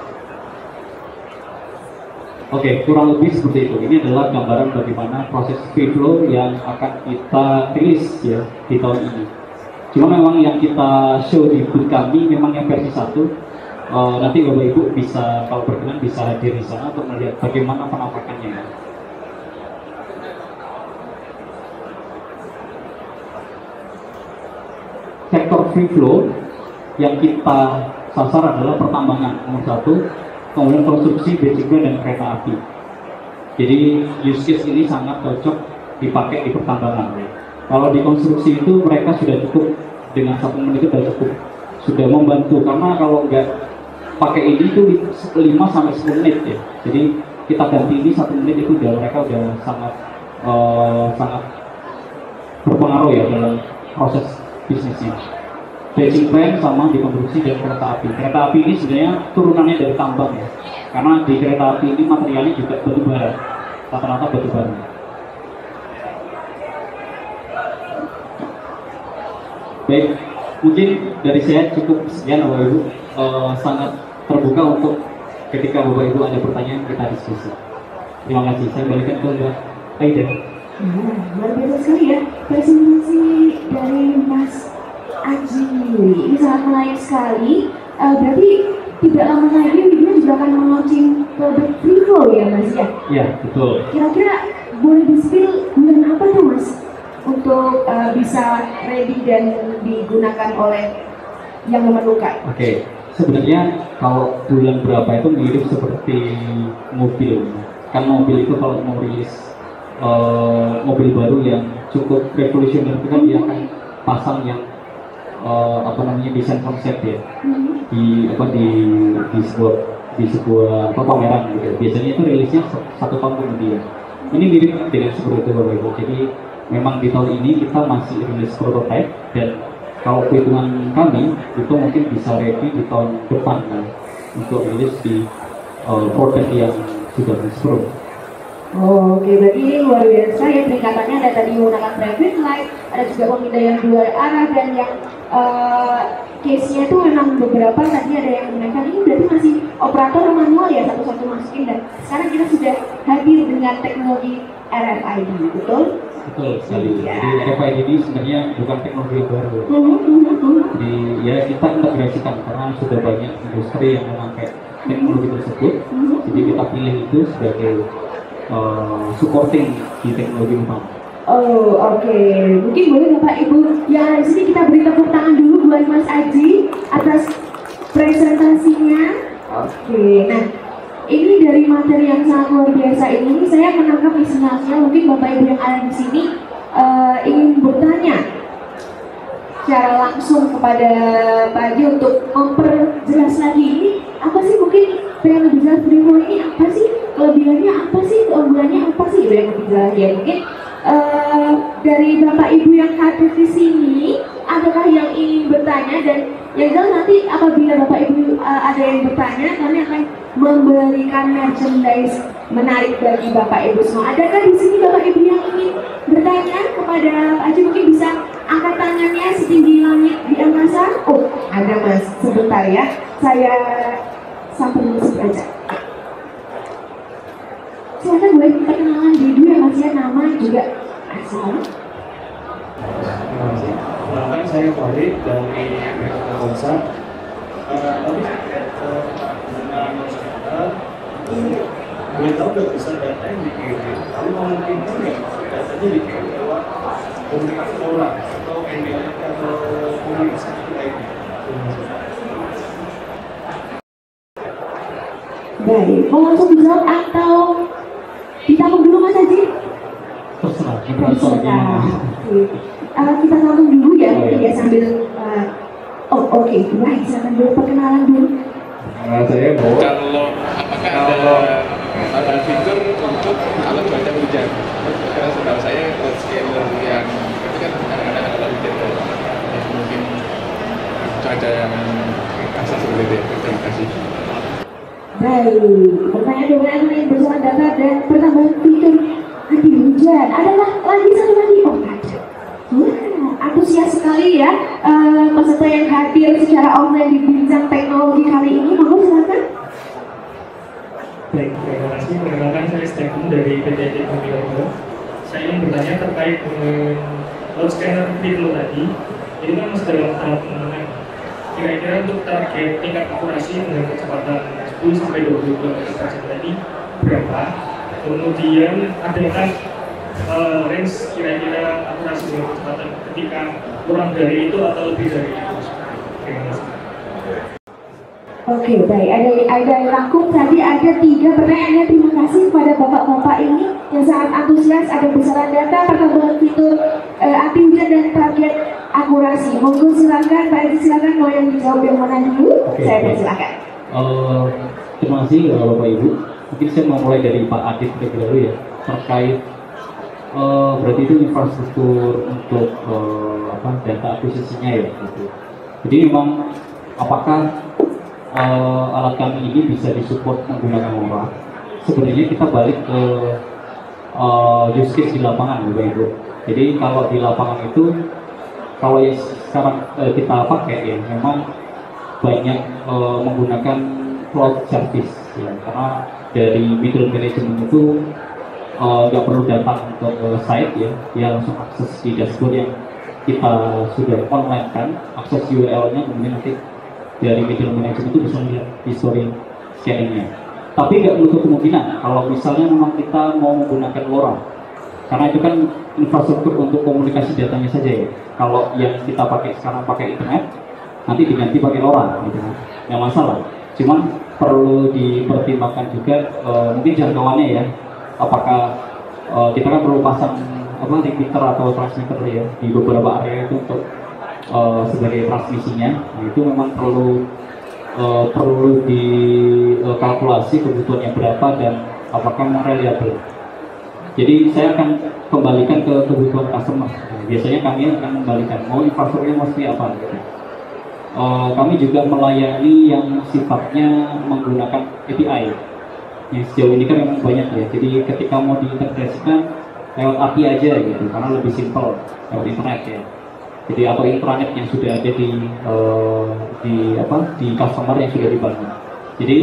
Oke, kurang lebih seperti itu. Ini adalah gambaran bagaimana proses free flow yang akan kita rilis ya di tahun ini. Cuma memang yang kita show di booth kami memang yang versi 1. Nanti Bapak Ibu bisa, kalau berkenan, bisa hadir di sana untuk melihat bagaimana penampakannya. Sektor free flow yang kita sasar adalah pertambangan nomor 1, kemudian konstruksi, basic dan kereta api. Jadi use case ini sangat cocok dipakai di pertambangan. Kalau di konstruksi itu mereka sudah cukup dengan 1 menit itu sudah membantu, karena kalau nggak pakai ini itu 5-10 menit ya. Jadi kita ganti ini 1 menit itu mereka udah sangat berpengaruh ya dalam proses bisnisnya. Batching plant sama di konstruksi dan kereta api. Kereta api ini sebenarnya turunannya dari tambang ya, karena di kereta api ini materialnya juga batu bara, rata-rata batu bara. Baik, mungkin dari saya cukup sekian Bapak Ibu. Sangat terbuka untuk ketika Bapak Ibu ada pertanyaan kita diskusi. Terima kasih. Saya balikan ke Mbak Aida. Luar biasa sekali ya presentasi dari Mas Aji. Ini sangat menarik sekali. Berarti tidak lama lagi Widya juga akan melaunching produk free flow ya Mas ya? Iya, betul. Kira-kira boleh di-spill bulan apa tuh Mas untuk bisa ready dan digunakan oleh yang memerlukan? Oke, sebenarnya kalau bulan berapa itu mirip seperti mobil. Kan mobil itu kalau mau rilis mobil baru yang cukup revolusioner itu kan dia akan pasang yang desain konsep ya di sebuah pameran gitu. Biasanya itu rilisnya 1 tahun kemudian. Ini mirip dengan seperti itu Bapak Ibu. Jadi memang di tahun ini kita masih rilis prototype, dan kalau perhitungan kami itu mungkin bisa ready di tahun depan untuk rilis di produk yang sudah pro. Oke, berarti ini luar biasa ya peningkatannya. Ada tadi menggunakan private light, ada juga pemindaian 2 arah, dan yang case-nya itu memang beberapa tadi ada yang menggunakan ini berarti masih operator manual ya, satu-satu masukin, dan sekarang kita sudah hadir dengan teknologi RFID, betul? Betul sekali. Ya. Jadi RFID ini sebenarnya bukan teknologi yang baru. Jadi ya kita integrasikan karena sudah banyak industri yang memakai teknologi tersebut. Jadi kita pilih itu sebagai supporting di teknologi utama. Oh, oke. Mungkin boleh Bapak Ibu yang ada di sini kita beri tepuk tangan dulu buat Mas Aji atas presentasinya. Oke. Nah, ini dari materi yang sangat luar biasa ini saya menangkap isinya. Mungkin Bapak Ibu yang ada di sini ingin bertanya secara langsung kepada Pak Aji untuk memperjelas lagi ini apa sih, mungkin pengen lebih jelas free flow ini apa sih, kelebihannya apa sih, keunggulannya apa sih, yang lebih jelas ya. Mungkin dari Bapak Ibu yang hadir di sini, adakah yang ingin bertanya? Dan yang jelas nanti apabila Bapak Ibu ada yang bertanya, kami akan memberikan merchandise menarik bagi Bapak Ibu semua. Adakah di sini Bapak Ibu yang ingin bertanya kepada Pak Aji? Mungkin bisa angkat tangannya setinggi langit di angkasa. Oh, ada Mas, sebentar ya, saya sampai musik aja. Silakan boleh perkenalan diri dulu ya Mas ya, nama juga asal. Terima kasih. Perkenalkan saya Farid dari Telkomsel. Tapi dengan itu boleh tahu nggak bisa data yang dikirim? Lalu memungkinkan nggak datanya dikirim lewat komunikasi orang atau NDL atau komunikasi lainnya? Baik, mau langsung dijawab atau ditanggung dulu Mas Haji? Terserah. Kita sambung dulu ya, mungkin ya sambil oke, baik, silakan dulu perkenalan dulu. Saya mau kalau ada fitur untuk alat cuaca hujan. Karena setahu saya scanner yang itu kan kadang-kadang ada hujan ya, mungkin cuaca yang kasar seperti itu. Terima kasih. Baik, pertanyaan yang bersama data dan pertambahan fitur anti hujan adalah lagi satu lagi. Oh ada. Antusias sekali ya peserta yang hadir secara online di bincang teknologi kali ini. Monggo silakan. Baik, terima kasih. Perkenalkan saya Stephen dari PT Teknologi. Saya ingin bertanya terkait dengan load scanner fitur tadi. Ini kan masih dalam tahap pengembangan. Kira-kira untuk target tingkat akurasi dengan kecepatan 10 sampai 20 km/jam tadi berapa? Kemudian adakah range kira-kira akurasi dengan kecepatan ketika kurang dari itu atau lebih dari itu? Terima kasih. Oke, baik. Ada yang rangkum tadi ada 3 pertanyaan. Terima kasih kepada bapak-bapak ini yang sangat antusias. Ada besaran data, perkembangan fitur anti hujan dan target akurasi. Monggo silakan, Pak Edi silakan. Mau yang dijawab yang mana dulu? Saya persilakan. Terima kasih Bapak Ibu. Mungkin saya mau mulai dari Pak Adit terlebih dahulu ya, terkait berarti itu infrastruktur untuk data akuisisinya ya gitu. Jadi memang apakah alat kami ini bisa disupport menggunakan LoRa? Sebenarnya kita balik ke use case di lapangan Bapak Ibu. Jadi kalau di lapangan itu kalau yang sekarang kita pakai ya memang banyak menggunakan cloud service ya, karena dari middle management itu nggak perlu datang ke site ya, dia langsung akses di dashboard yang kita sudah online kan, akses URL-nya kemudian nanti dari middle management itu bisa melihat history scanning-nya. Tapi nggak menutup kemungkinan kalau misalnya memang kita mau menggunakan LoRa, karena itu kan infrastruktur untuk komunikasi datanya saja ya. Kalau yang kita pakai sekarang pakai internet, nanti diganti pakai LoRa gitu kan, nggak masalah. Cuman perlu dipertimbangkan juga mungkin jangkauannya ya, apakah kita kan perlu pasang repeater atau transmitter ya di beberapa area itu untuk sebagai transmisinya. Nah, itu memang perlu dikalkulasi kebutuhannya berapa dan apakah memang reliable. Jadi saya akan kembalikan ke kebutuhan customer. Nah, biasanya kami akan kembalikan mau infrastrukturnya mesti apa gitu. Kami juga melayani yang sifatnya menggunakan API. Yang sejauh ini kan memang banyak ya. Jadi ketika mau diintegrasikan lewat API aja gitu, karena lebih simpel lewat internet ya. Jadi atau intranet yang sudah ada di customer yang sudah dibangun. Jadi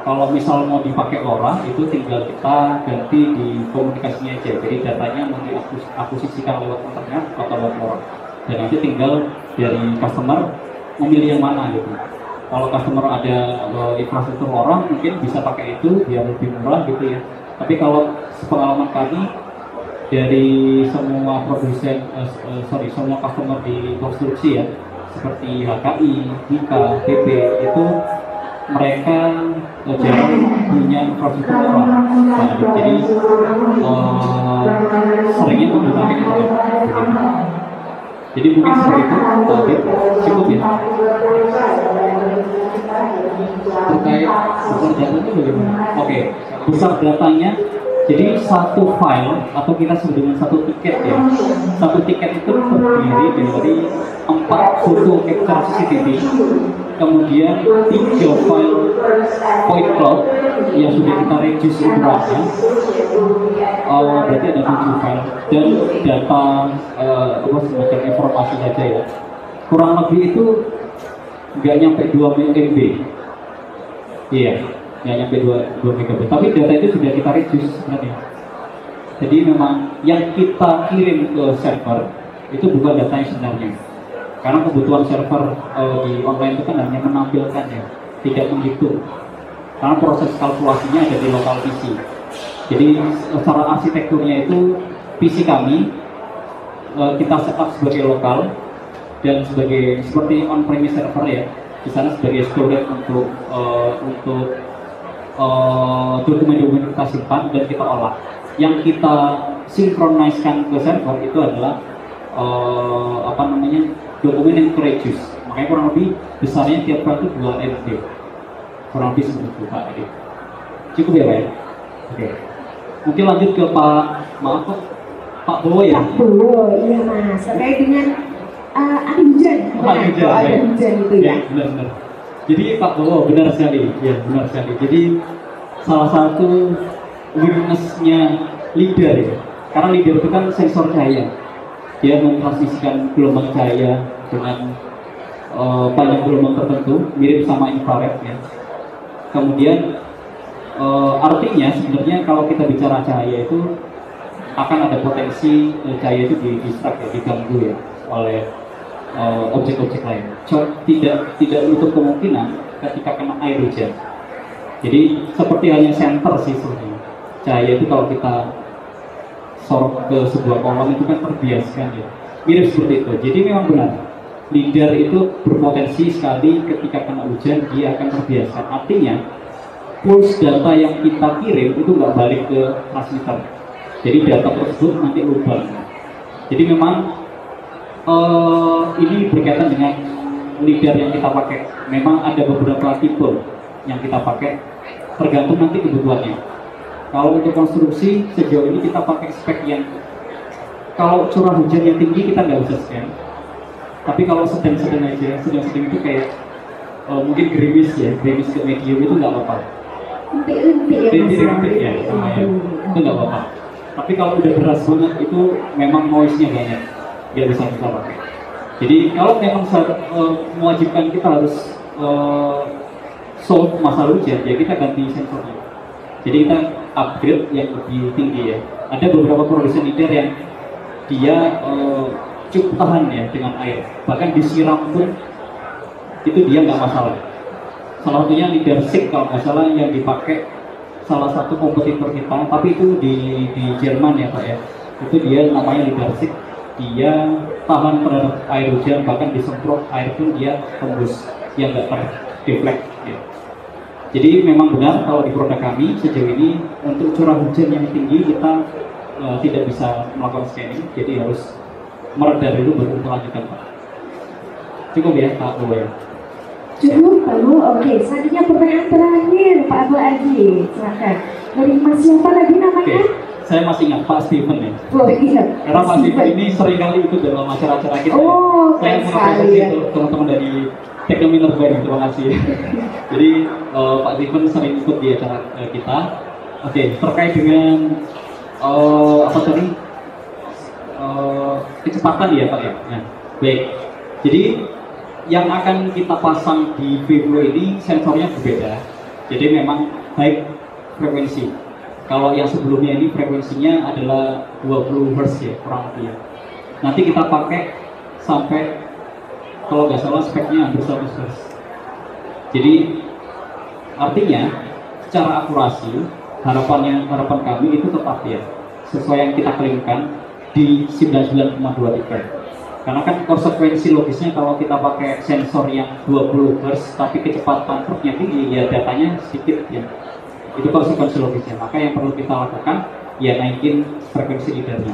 kalau misal mau dipakai LoRa itu tinggal kita ganti di komunikasinya aja. Jadi datanya mau diakusisikan lewat internet atau lewat LoRa. Dan nanti tinggal dari customer memilih yang mana gitu. Kalau customer ada infrastruktur LoRa mungkin bisa pakai itu biar lebih murah gitu ya. Tapi kalau pengalaman kami dari semua produsen, semua customer di konstruksi ya, seperti HKI, Hika, PP itu mereka jarang punya infrastruktur LoRa. Nah, jadi seringnya menggunakan internet. Jadi mungkin seperti itu, cukup ya. Terkait besar data itu bagaimana? Oke, besar datanya. Jadi satu file atau kita sebut dengan satu tiket ya. Satu tiket itu terdiri dari 4 foto capture CCTV, kemudian 3 file point cloud yang sudah kita reduce ukurannya. Berarti ada 7 file dan data semacam informasi saja ya. Kurang lebih itu nggak nyampe 2 MB. Iya. nggak nyampe 2 megabit. Tapi data itu sudah kita reduce sebenarnya. Jadi memang yang kita kirim ke server itu bukan data yang sebenarnya. Karena kebutuhan server di online itu kan hanya menampilkan ya, tidak menghitung. Karena proses kalkulasinya ada di lokal PC. Jadi secara arsitekturnya itu PC kami kita setup sebagai lokal dan sebagai seperti on-premise server ya. Di sana sebagai storage untuk dokumen-dokumen kita simpan dan kita olah. Yang kita sinkronisekan ke server itu adalah dokumen yang reduce. Makanya kurang lebih besarnya tiap file itu 2 MB. Kurang lebih seperti itu Pak. Cukup ya Pak ya? Oke. Mungkin lanjut ke Pak Bowo ya? Pak Bowo, iya Mas. Terkait dengan air hujan. Air hujan itu ya? Benar-benar. Jadi Pak Bowo benar sekali. Ya benar sekali. Jadi salah satu weakness-nya LIDAR ya. Karena LIDAR itu kan sensor cahaya. Dia mentransmisikan gelombang cahaya dengan panjang gelombang tertentu, mirip sama infrared ya. Kemudian artinya sebenarnya kalau kita bicara cahaya itu akan ada potensi cahaya itu di-distract ya, diganggu ya oleh objek-objek lain. Tidak menutup kemungkinan ketika kena air hujan. Jadi seperti hanya center sih sebenarnya. Cahaya itu kalau kita sorot ke sebuah kolom itu kan terbiaskan ya. Mirip seperti itu. Jadi memang benar. LIDAR itu berpotensi sekali ketika kena hujan dia akan terbiaskan. Artinya pulse data yang kita kirim itu nggak balik ke transmitter. Jadi data tersebut nanti lubang. Jadi memang ini berkaitan dengan LIDAR yang kita pakai. Memang ada beberapa tipe yang kita pakai, tergantung nanti kebutuhannya. Kalau untuk konstruksi sejauh ini kita pakai spek yang kalau curah hujan yang tinggi kita nggak bisa scan. Tapi kalau sedang-sedang aja, sedang-sedang itu kayak mungkin gerimis ya, gerimis ke medium itu nggak apa-apa. Rintik ya, sama ya, itu nggak apa-apa. Tapi kalau udah deras banget itu memang noise-nya banyak, nggak bisa kita pakai. Jadi kalau memang mewajibkan kita harus solve masalah hujan, ya kita ganti sensornya. Jadi kita upgrade yang lebih tinggi ya. Ada beberapa produsen LIDAR yang dia cukup tahan ya dengan air. Bahkan disiram pun itu dia nggak masalah. Salah satunya LIDAR SIG kalau nggak salah yang dipakai salah satu kompetitor kita, tapi itu di Jerman ya Pak ya. Itu dia namanya LIDAR SIG. Dia tahan terhadap air hujan, bahkan disemprot air pun dia tembus, dia nggak terdeflect. Ya. Jadi memang benar kalau di produk kami sejauh ini untuk curah hujan yang tinggi kita tidak bisa melakukan scanning, jadi harus mereda dulu baru kita lanjutkan Pak. Cukup ya Pak Bowo ya? Cukup Pak Bowo, oke. Selanjutnya pertanyaan terakhir Pak Abu Aji, silakan. Dari Mas siapa lagi namanya? Oke. Saya masih ingat Pak Steven ya. Oh iya. Karena Pak Steven ini sering kali ikut dalam acara-acara kita. Oh, saya mengapresiasi teman-teman dari Teknomi Nerbaik, terima kasih. Jadi Pak Steven sering ikut di acara kita. Oke, terkait dengan apa tadi? Kecepatan ya Pak ya. Nah, baik. Jadi yang akan kita pasang di Vivo ini sensornya berbeda. Jadi memang high frekuensi. Kalau yang sebelumnya ini frekuensinya adalah 20 Hz ya, kurang lebih ya. Nanti kita pakai sampai kalau nggak salah speknya hampir 100 Hz. Jadi artinya secara akurasi harapan kami itu tetap ya sesuai yang kita klaimkan di 99,23. Karena kan konsekuensi logisnya kalau kita pakai sensor yang 20 Hz tapi kecepatan truknya tinggi ya datanya sedikit ya. Itu konsekuensi logisnya. Maka yang perlu kita lakukan ya naikin frekuensi LIDAR-nya.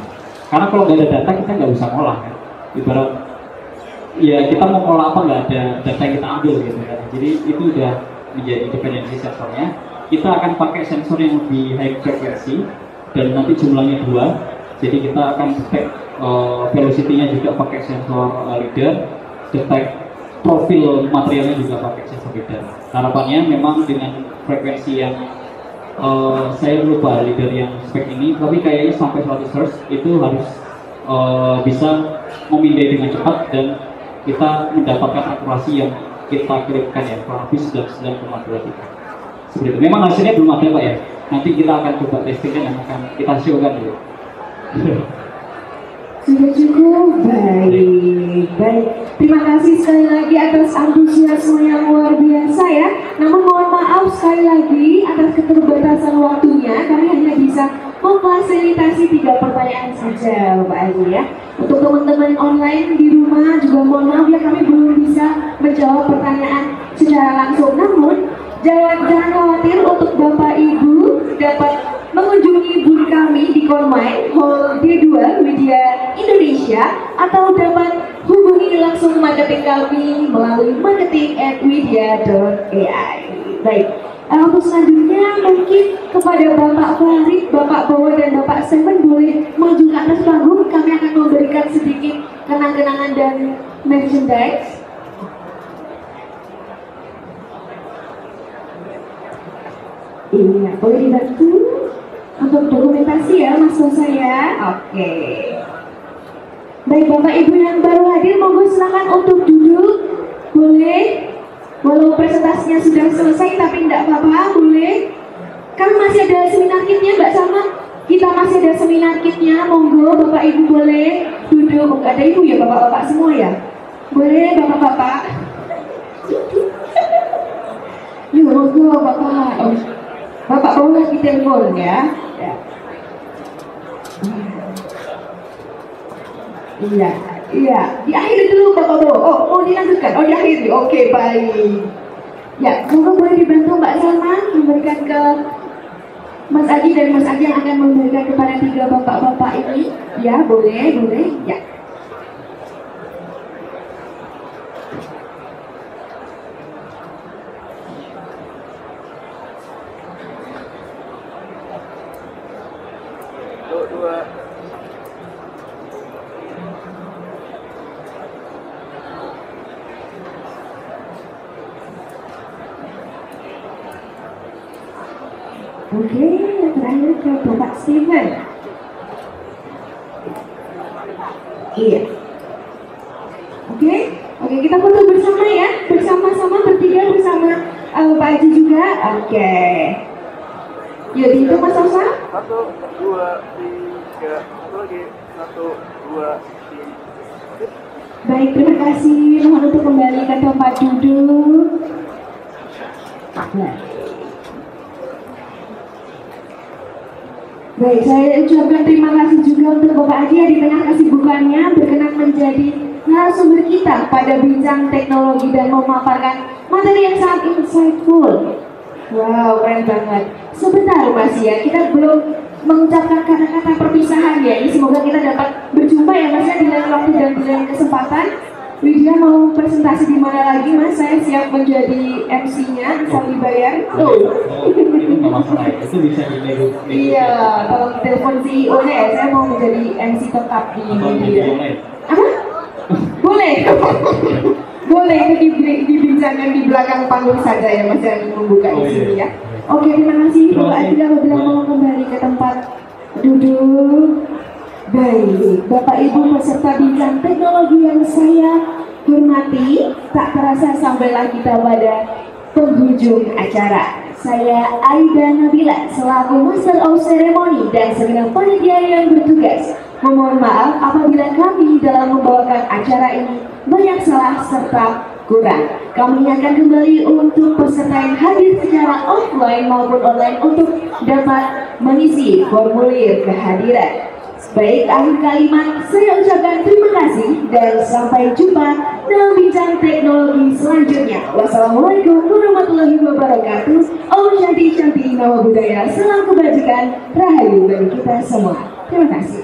Karena kalau nggak ada data kita nggak bisa ngolah kan. Ibarat ya kita mau ngolah apa nggak ada data yang kita ambil gitu kan. Jadi itu udah menjadi dependensi sensornya. Kita akan pakai sensor yang lebih high frekuensi dan nanti jumlahnya 2. Jadi kita akan detect velocity-nya juga pakai sensor LIDAR, detect profil materialnya juga pakai sensor LIDAR. Harapannya memang dengan frekuensi yang saya lupa LIDAR yang spek ini, tapi kayaknya sampai 100 Hz itu harus bisa memindai dengan cepat dan kita mendapatkan akurasi yang kita klaimkan ya, kurang lebih 99,23. Seperti itu. Memang hasilnya belum ada Pak ya. Nanti kita akan coba testingnya dan akan kita showkan dulu. Sudah cukup, baik. Terima kasih sekali lagi atas antusiasme yang luar biasa ya. Namun mohon maaf sekali lagi atas keterbatasan waktunya, kami hanya bisa memfasilitasi 3 pertanyaan saja Bapak Haji ya. Untuk teman-teman online di rumah juga mohon maaf ya, kami belum bisa menjawab pertanyaan secara langsung. Namun jangan khawatir, untuk Bapak Ibu dapat mengunjungi booth kami di Konmain Hall D2 Media Indonesia, atau dapat hubungi langsung marketing kami melalui marketing@widya.ai. Baik, untuk selanjutnya mungkin kepada Bapak Farid, Bapak Bowo dan Bapak Seven boleh maju ke atas panggung. Kami akan memberikan sedikit kenang-kenangan dan merchandise. Iya, boleh dibantu untuk dokumentasi ya Mas Rosa ya. Oke. Baik, Bapak Ibu yang baru hadir, monggo silakan untuk duduk. Boleh. Walau presentasinya sudah selesai tapi tidak apa-apa, boleh. Kan masih ada seminar kitnya Mbak Sama. Kita masih ada seminar kitnya, monggo Bapak Ibu boleh duduk. Ada Ibu ya, Bapak-bapak semua ya? Boleh Bapak-bapak. Yuk, monggo Bapak. Bapak boleh ditelepon ya. Iya. Diakhiri dulu Bapak Bo. Oh dilanjutkan. Oh diakhiri. Oke, baik. Ya, monggo boleh dibantu Mbak Salma memberikan ke Mas Adi, dan Mas Adi yang akan memberikan kepada 3 bapak-bapak ini. Ya, boleh. Ya. Oke, yang terakhir ke Bapak Steven. Iya. Oke, kita foto bersama ya, bersama-sama bertiga bersama Pak Haji juga. Oke. Yuk dihitung Mas Osa. 1, 2, 3, satu lagi. 1, 2, 3. Baik, terima kasih. Mohon untuk kembali ke tempat duduk. Baik, saya ucapkan terima kasih juga untuk Bapak Haji yang di tengah kesibukannya berkenan menjadi narasumber kita pada bincang teknologi dan memaparkan materi yang sangat insightful. Wow, keren banget. Sebentar Mas ya, kita belum mengucapkan kata-kata perpisahan ya. Ini semoga kita dapat berjumpa ya Mas ya di lain waktu dan di lain kesempatan. Widya mau presentasi di mana lagi Mas? Saya siap menjadi MC-nya, bisa dibayar. Itu nggak masalah, itu bisa dinego. Iya, kalau telepon CEO-nya ya, saya mau menjadi MC tetap di media. Apa? Boleh. Boleh, itu dibincangkan di belakang panggung saja ya Mas yang membuka di sini ya. Oke, terima kasih Bapak Adi apabila mau kembali ke tempat duduk. Baik, Bapak Ibu peserta bincang teknologi yang saya hormati, tak terasa sampailah kita pada penghujung acara. Saya Aida Nabila selaku Master of Ceremony dan segenap panitia yang bertugas memohon maaf apabila kami dalam membawakan acara ini banyak salah serta kurang. Kami akan kembali untuk peserta yang hadir secara offline maupun online untuk dapat mengisi formulir kehadiran. Baik, akhir kalimat saya ucapkan terima kasih dan sampai jumpa dalam bincang teknologi selanjutnya. Wassalamualaikum warahmatullahi wabarakatuh. Om Shanti Shanti Nama Budaya. Salam kebajikan, rahayu bagi kita semua. Terima kasih.